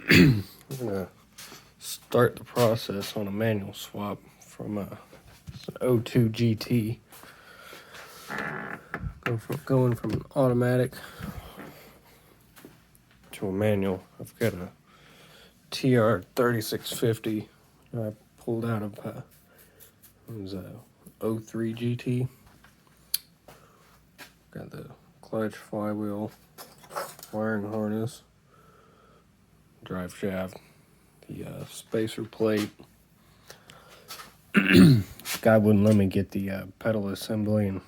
I'm gonna start the process on a manual swap from an 02 GT. Going from an automatic to a manual. I've got a TR 3650 I pulled out of it was a 03 GT. Got the clutch, flywheel, wiring harness, drive shaft, the spacer plate. Guy wouldn't let me get the pedal assembly and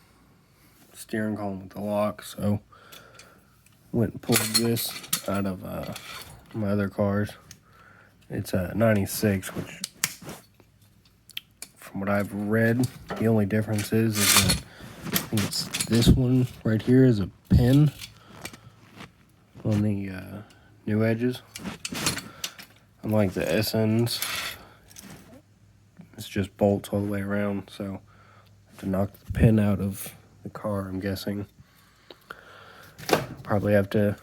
steering column with the lock, so went and pulled this out of my other cars. It's a 96, which from what I've read, the only difference is that I think it's this one right here is a pin on the new edges. Unlike the SNs, it's just bolts all the way around, so I have to knock the pin out of the car, I'm guessing. Probably have to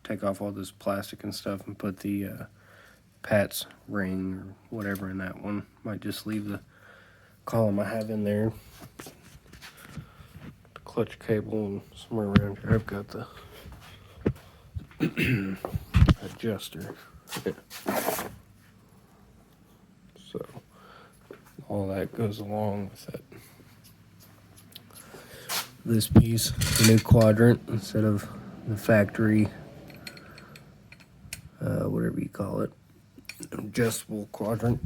take off all this plastic and stuff and put the Pat's ring or whatever in that one. Might just leave the column I have in there. The clutch cable, and somewhere around here I've got the adjuster. So all that goes along with it. This piece, the new quadrant, instead of the factory, whatever you call it, adjustable quadrant.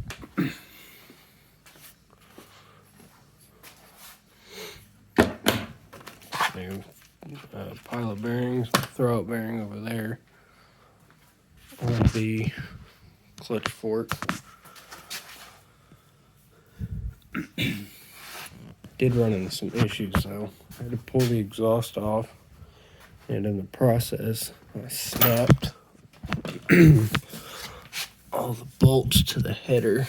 New pilot bearings, throwout bearing over there on the clutch fork. Did run into some issues though. I had to pull the exhaust off, and in the process I snapped all the bolts to the header,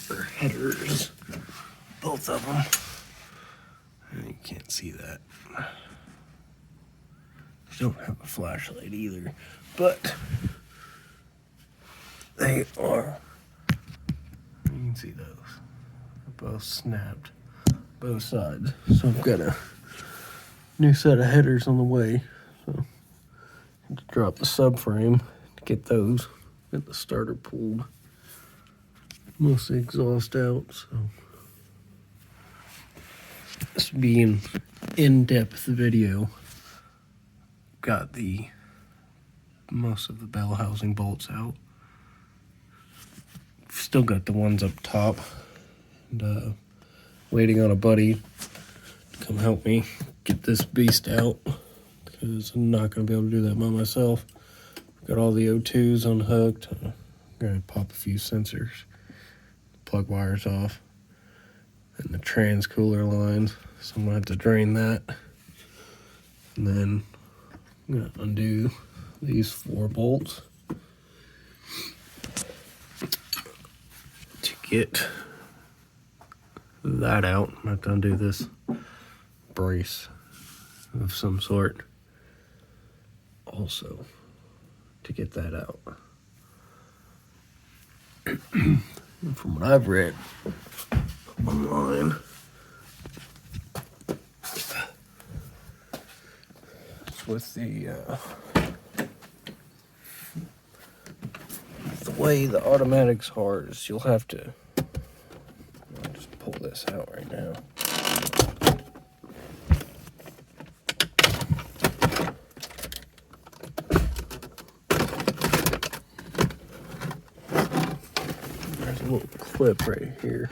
or headers, both of them. You can't see that. Don't have a flashlight either, but they are. You can see those. They're both snapped, both sides. So I've got a new set of headers on the way. So I had to drop the subframe to get those. Get the starter pulled. Most of the exhaust out. So this will be an in-depth video. Got the most of the bell housing bolts out. Still got the ones up top. And waiting on a buddy to come help me get this beast out, because I'm not going to be able to do that by myself. Got all the O2s unhooked. I'm going to pop a few sensors, plug wires off, and the trans cooler lines. So I'm going to have to drain that. And then I'm going to undo these 4 bolts to get that out. I'm going to have to undo this brace of some sort also to get that out. And from what I've read online, with the way the automatics are, is you'll have to, I'll just pull this out right now. There's a little clip right here.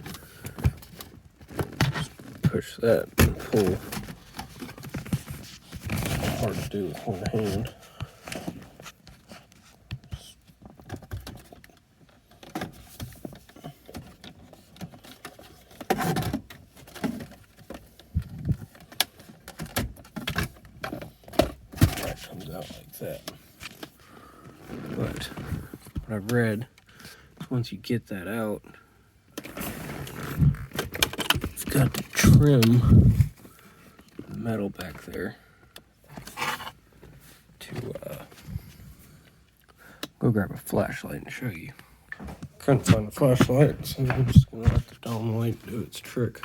Just push that and pull. Hard to do with one hand. That comes out like that. But what I've read is once you get that out, you've got to trim the metal back there to go grab a flashlight and show you. Couldn't find a flashlight, so I'm just gonna let the dome light do its trick.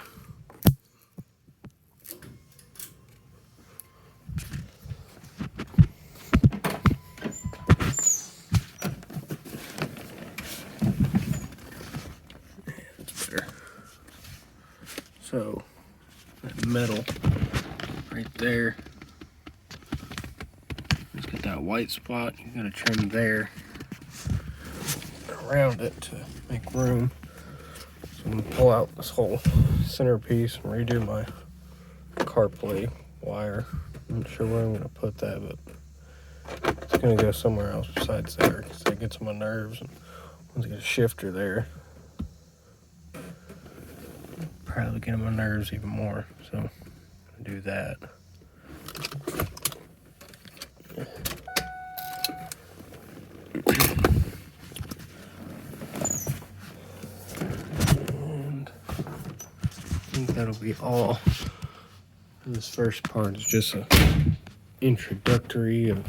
That's better. So that metal right there, just get that white spot. You gotta trim there around it to make room. So I'm gonna pull out this whole centerpiece and redo my CarPlay wire. I'm not sure where I'm gonna put that, but it's gonna go somewhere else besides there because that gets on my nerves. And once I get a shifter there, probably get on my nerves even more. So I'm gonna do that. And I think that'll be all. This first part is just a introductory of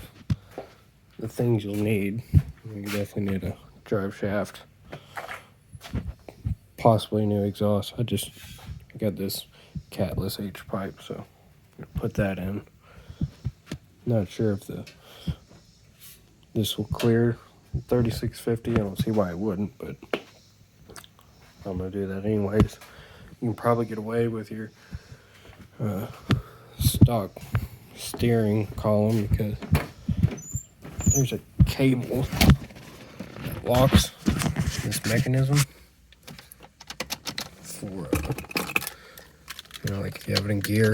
the things you'll need. You definitely need a drive shaft, possibly new exhaust. I got this catless H pipe, so I'm gonna put that in. Not sure if this will clear 3650. I don't see why it wouldn't, but I'm gonna do that anyways. You can probably get away with your stock steering column because there's a cable that locks this mechanism for like if you have it in gear,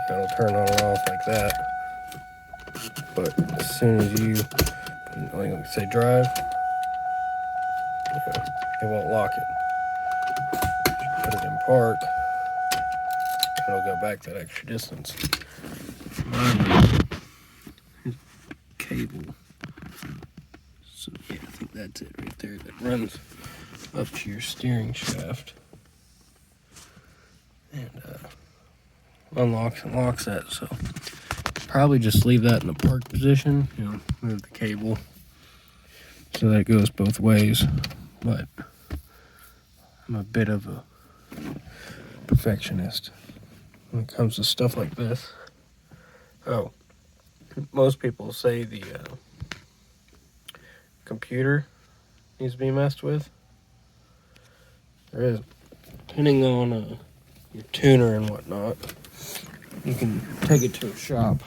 it'll turn on and off like that. But as soon as you like say drive, it won't lock it. Put it in park, it'll go back that extra distance. Here's a cable. So yeah, I think that's it right there. That runs up to your steering shaft and unlocks and locks that. So probably just leave that in the park position. Move the cable so that it goes both ways. But I'm a bit of a perfectionist when it comes to stuff like this. Oh, most people say the computer needs to be messed with. There is, depending on your tuner and whatnot, you can take it to a shop.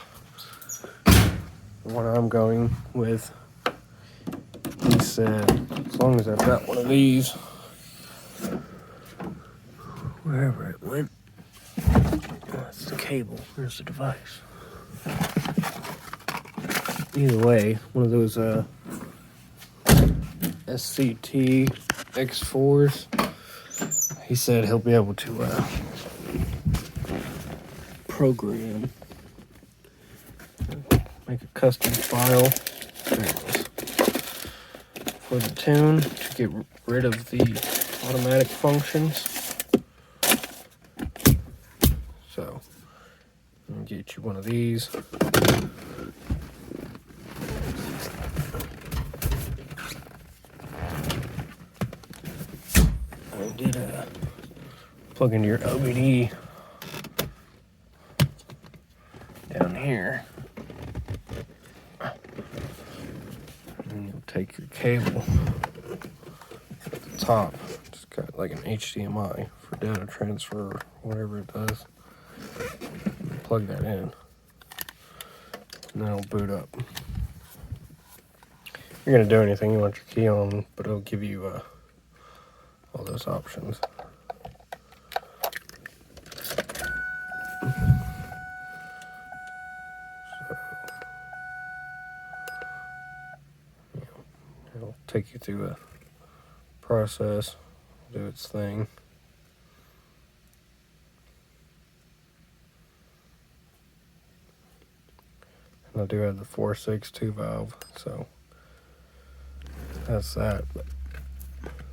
The one I'm going with, he said, as long as I've got one of these, wherever it went, that's the cable, where's the device? Either way, one of those SCT X4s, he said he'll be able to program, make a custom file for the tune to get rid of the automatic functions. So I'm gonna get you one of these. I did plug into your OBD down here. And you'll take your cable at the top. It's got like an HDMI for data transfer or whatever it does. Plug that in. And then it'll boot up. If you're gonna do anything, you want your key on, but it'll give you all those options. It'll take you through a process, do its thing. And I do have the 4.6 valve, so that's that. But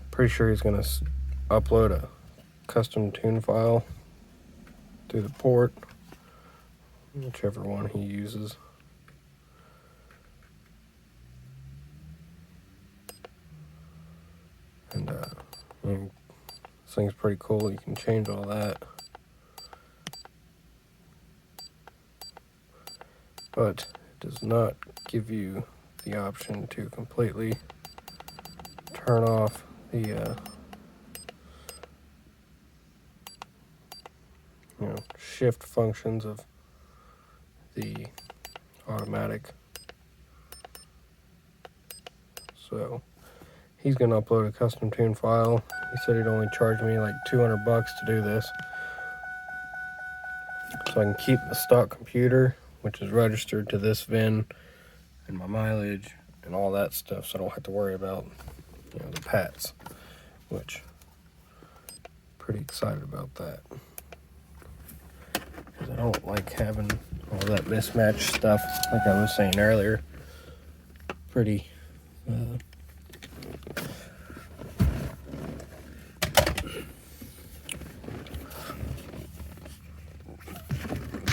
pretty sure he's gonna upload a custom tune file through the port, whichever one he uses. And this thing's pretty cool. You can change all that, but it does not give you the option to completely turn off the shift functions of the automatic. So he's going to upload a custom tune file. He said he'd only charge me like $200 to do this, so I can keep the stock computer, which is registered to this VIN, and my mileage and all that stuff, so I don't have to worry about the PATs, which pretty excited about that, because I don't like having all that mismatched stuff, like I was saying earlier. Pretty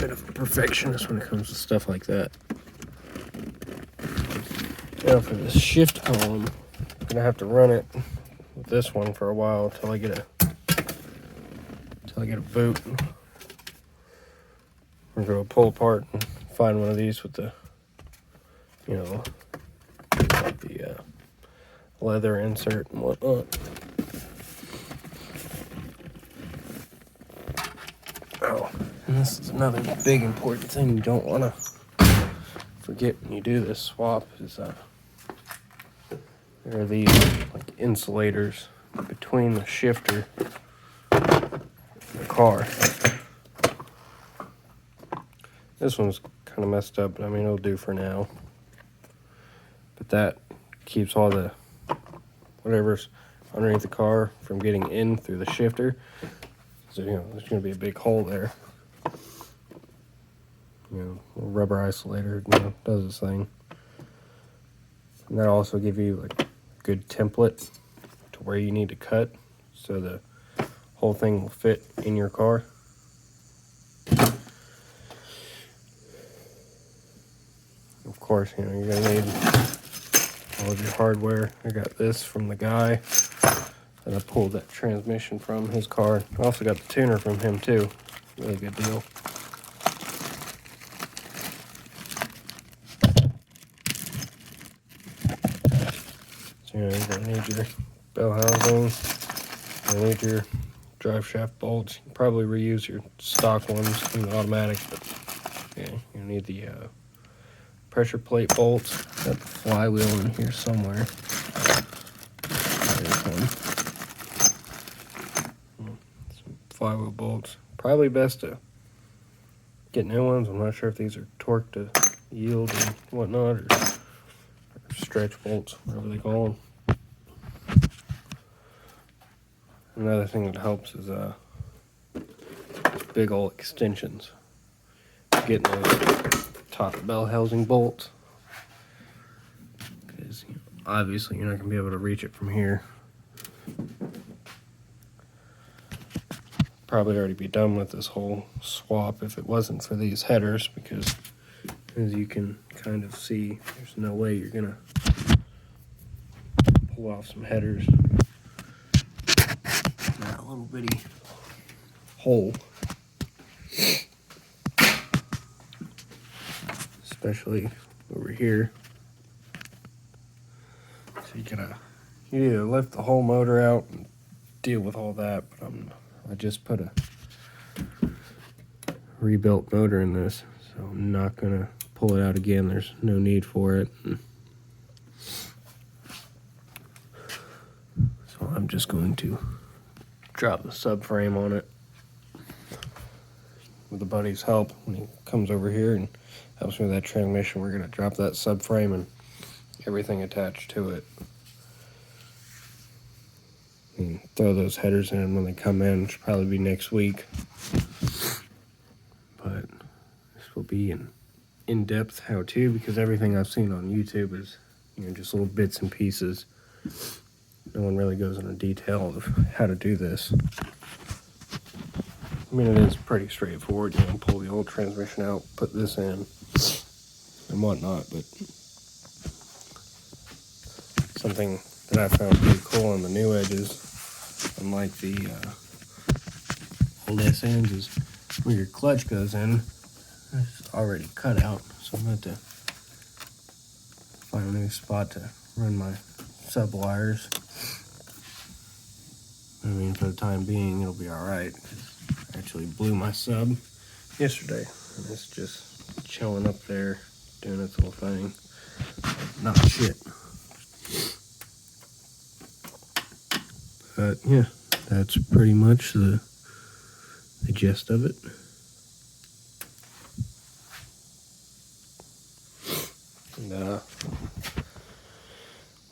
bit of a perfectionist when it comes to stuff like that. Now for this shift column, I'm gonna have to run it with this one for a while until I get a boot. We're gonna pull apart and find one of these with the leather insert and whatnot. Oh, and this is another big important thing you don't want to forget when you do this swap is there are these like insulators between the shifter and the car. This one's kind of messed up, but I mean it'll do for now. But that keeps all the whatever's underneath the car from getting in through the shifter. So there's going to be a big hole there. Little rubber isolator does its thing. And that'll also give you like a good template to where you need to cut, so the whole thing will fit in your car. Of course, you're going to need all of your hardware. I got this from the guy that I pulled that transmission from his car. I also got the tuner from him too. Really good deal. So you're going to need your bell housing. You're going to need your drive shaft bolts. You can probably reuse your stock ones from the automatic, but yeah, you need the pressure plate bolts. Got the flywheel in here somewhere. There's one. Some flywheel bolts. Probably best to get new ones. I'm not sure if these are torque to yield and whatnot, or stretch bolts, whatever they call them. Another thing that helps is big old extensions. Getting those top bell housing bolts, because obviously you're not going to be able to reach it from here. Probably already be done with this whole swap if it wasn't for these headers, because as you can kind of see, there's no way you're going to pull off some headers. That little bitty hole, especially over here. So you either lift the whole motor out and deal with all that, but I just put a rebuilt motor in this, so I'm not gonna pull it out again. There's no need for it. So I'm just going to drop the subframe on it with a buddy's help. When he comes over here and helps me with that transmission, we're gonna drop that subframe and everything attached to it, and throw those headers in when they come in, which will probably be next week. But this will be an in-depth how-to, because everything I've seen on YouTube is just little bits and pieces. No one really goes into detail of how to do this. I mean, it is pretty straightforward. You know, pull the old transmission out, put this in, and whatnot. But something that I found pretty cool on the new edges, unlike the old SNs, is where your clutch goes in, it's already cut out. So I'm going to find a new spot to run my sub wires. I mean, for the time being, it'll be alright. I actually blew my sub yesterday, and it's just chilling up there, doing its little thing. Not shit. But yeah, that's pretty much the gist of it. And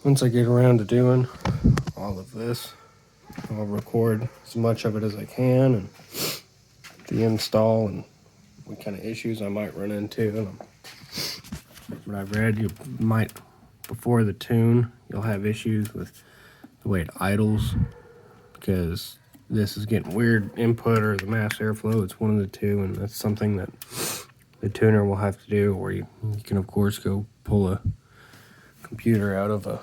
once I get around to doing all of this, I'll record as much of it as I can, and the install and what kind of issues I might run into. And what I've read, you might, before the tune, you'll have issues with the way it idles, because this is getting weird input or the mass airflow. It's one of the two, and that's something that the tuner will have to do, or you can of course go pull a computer out of a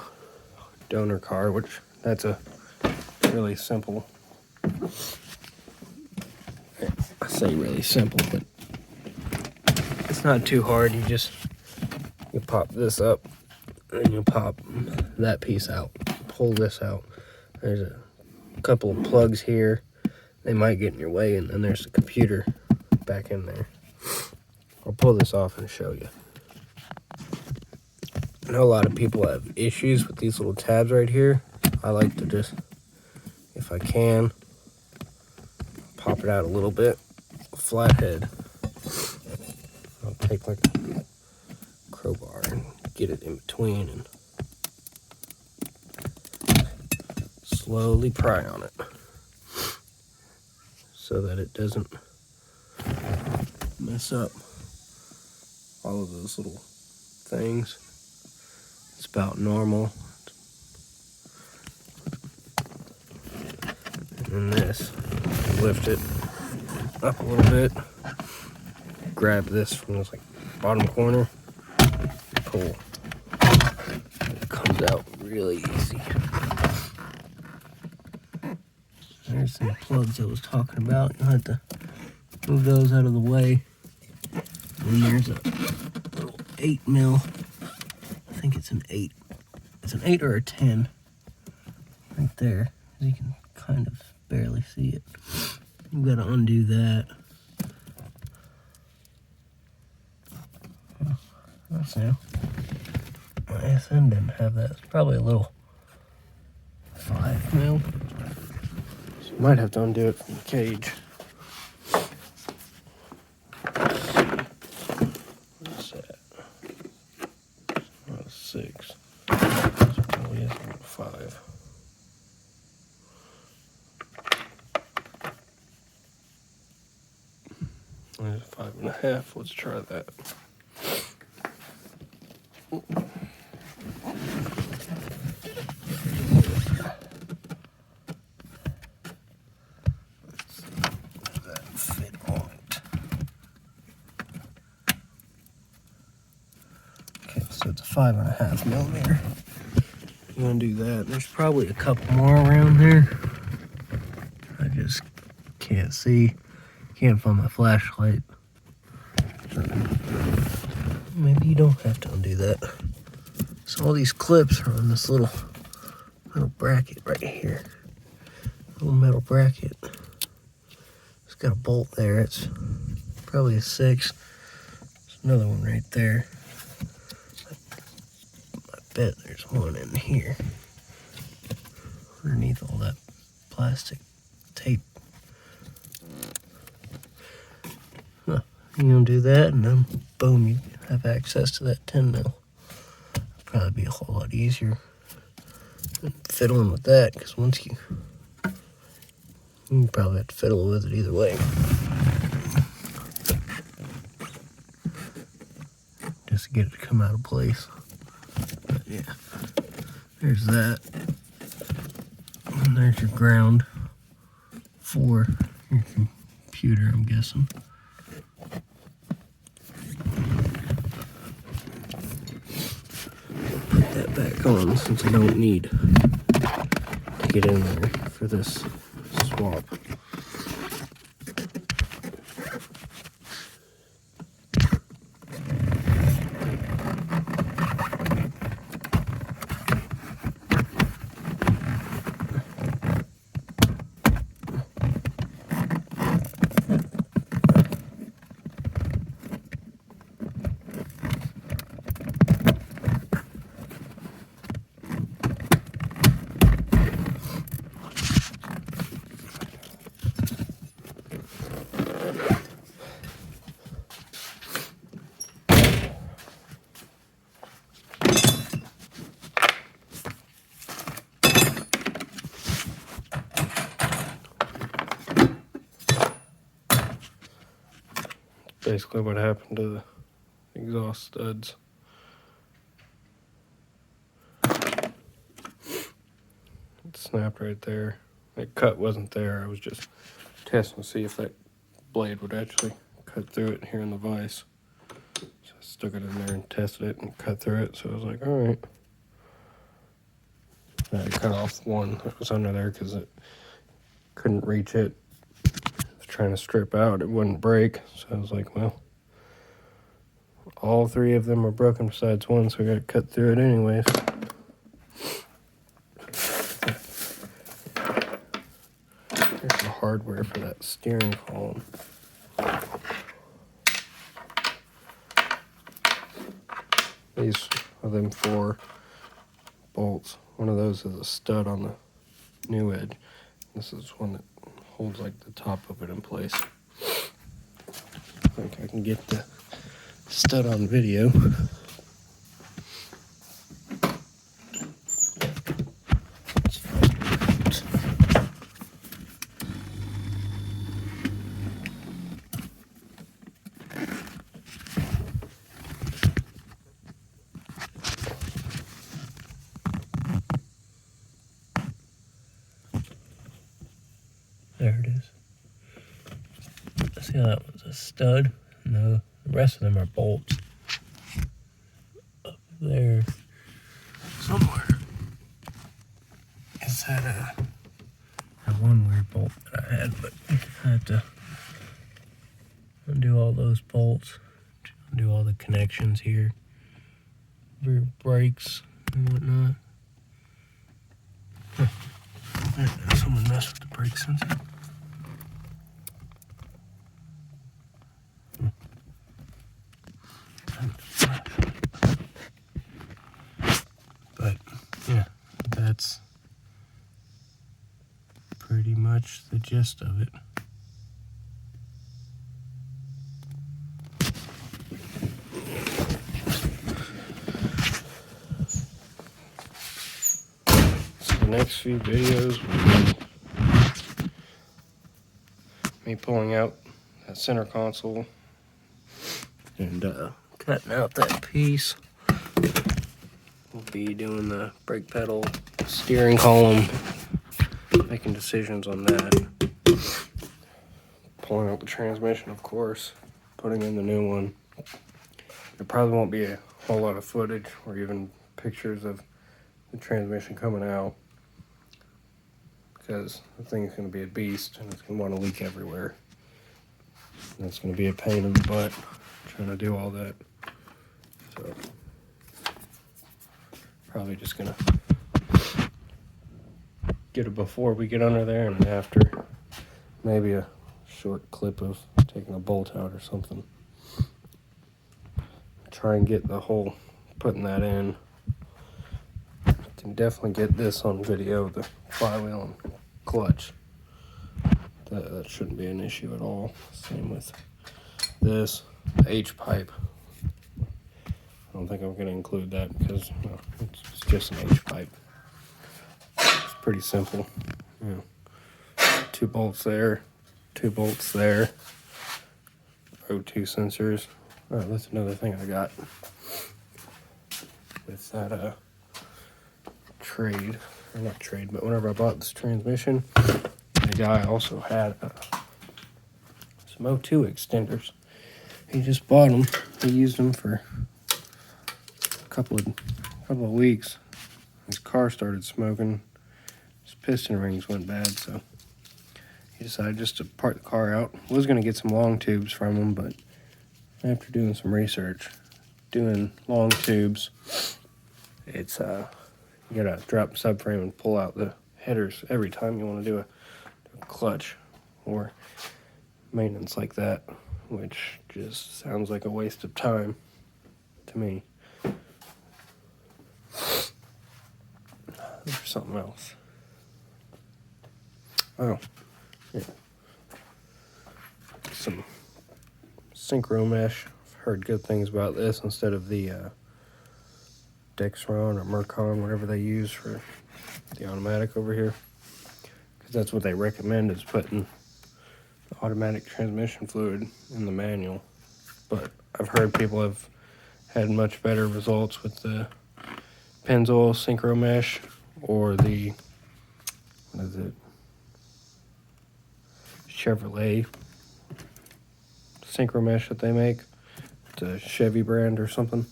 donor car, which that's a really simple, I say really simple, but it's not too hard. You pop this up and you pop that piece out, pull this out. There's a couple of plugs here, they might get in your way, and then there's the computer back in there. I'll pull this off and show you. I know a lot of people have issues with these little tabs right here. I like to just, if I can, pop it out a little bit, flathead. I'll take like a crowbar and get it in between and slowly pry on it so that it doesn't mess up all of those little things. It's about normal. And this, lift it up a little bit, grab this from this like bottom corner, pull. It comes out really easy. There's some plugs I was talking about. You'll have to move those out of the way. And there's a little 8 mil. I think it's an 8. It's an 8 or a 10 right there. You can kind of barely see it. You've got to undo that. That's new. My SN didn't have that. It's probably a little 5 mil. So you might have to undo it from the cage. What's that? Not a 6. So it probably is about a 5. There's a 5.5. Let's try that. So it's a 5.5 millimeter. You want to do that. There's probably a couple more around there. I just can't see. Can't find my flashlight. Maybe you don't have to undo that. So all these clips are on this little bracket right here. Little metal bracket. It's got a bolt there. It's probably a 6. There's another one right there. I bet there's one in here. Underneath all that plastic tape. Huh. You undo that and then boom, you have access to that 10 mil. It'd probably be a whole lot easier than fiddling with that, because once you probably have to fiddle with it either way. Just to get it to come out of place. But yeah, there's that. And there's your ground for your computer, I'm guessing. Put that back on since I don't need to get in there for this swap. Basically what happened to the exhaust studs. It snapped right there. That cut wasn't there. I was just testing to see if that blade would actually cut through it here in the vise. So I stuck it in there and tested it and cut through it. So I was like, all right. I cut off one that was under there because it couldn't reach it. I was trying to strip out, it wouldn't break. So I was like, well, all three of them are broken besides one, so I got to cut through it anyways. Here's the hardware for that steering column. These are them 4 bolts. One of those is a stud on the new edge. This is one that holds like the top of it in place. I think I can get the stud on video. There it is. See how that was a stud? No, the rest of them are bolts. Up there somewhere is that one weird bolt that I had, but I had to undo all those bolts, undo all the connections here, rear brakes and whatnot. Someone messed with the brake sensor. But yeah, that's pretty much the gist of it. So the next few videos will be me pulling out that center console and cutting out that piece. We'll be doing the brake pedal, steering column, making decisions on that. Pulling out the transmission, of course, putting in the new one. There probably won't be a whole lot of footage or even pictures of the transmission coming out because the thing's going to be a beast and it's going to want to leak everywhere. And it's going to be a pain in the butt trying to do all that. So probably just gonna get it before we get under there and after. Maybe a short clip of taking a bolt out or something. Try and get the whole putting that in. Can definitely get this on video, the flywheel and clutch. That shouldn't be an issue at all. Same with this, the H pipe. I don't think I'm going to include that because it's just an H pipe. It's pretty simple. You know, 2 bolts there, 2 bolts there, O2 sensors. Oh, that's another thing I got with that trade, or not trade, but whenever I bought this transmission, the guy also had some O2 extenders. He just bought them. He used them for a couple of weeks. His car started smoking. His piston rings went bad, so he decided just to part the car out. Was going to get some long tubes from him, but after doing some research, doing long tubes, it's you gotta drop the subframe and pull out the headers every time you want to do a clutch or maintenance like that, which just sounds like a waste of time to me. There's something else. Oh, yeah. Some synchro mesh. I've heard good things about this instead of the Dexron or Mercon, whatever they use for the automatic over here. Because that's what they recommend, is putting the automatic transmission fluid in the manual. But I've heard people have had much better results with the Pennzoil synchro mesh or the, what is it, Chevrolet synchro mesh that they make. It's a Chevy brand or something,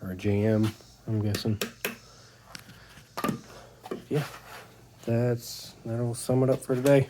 or a GM, I'm guessing. Yeah, that'll sum it up for today.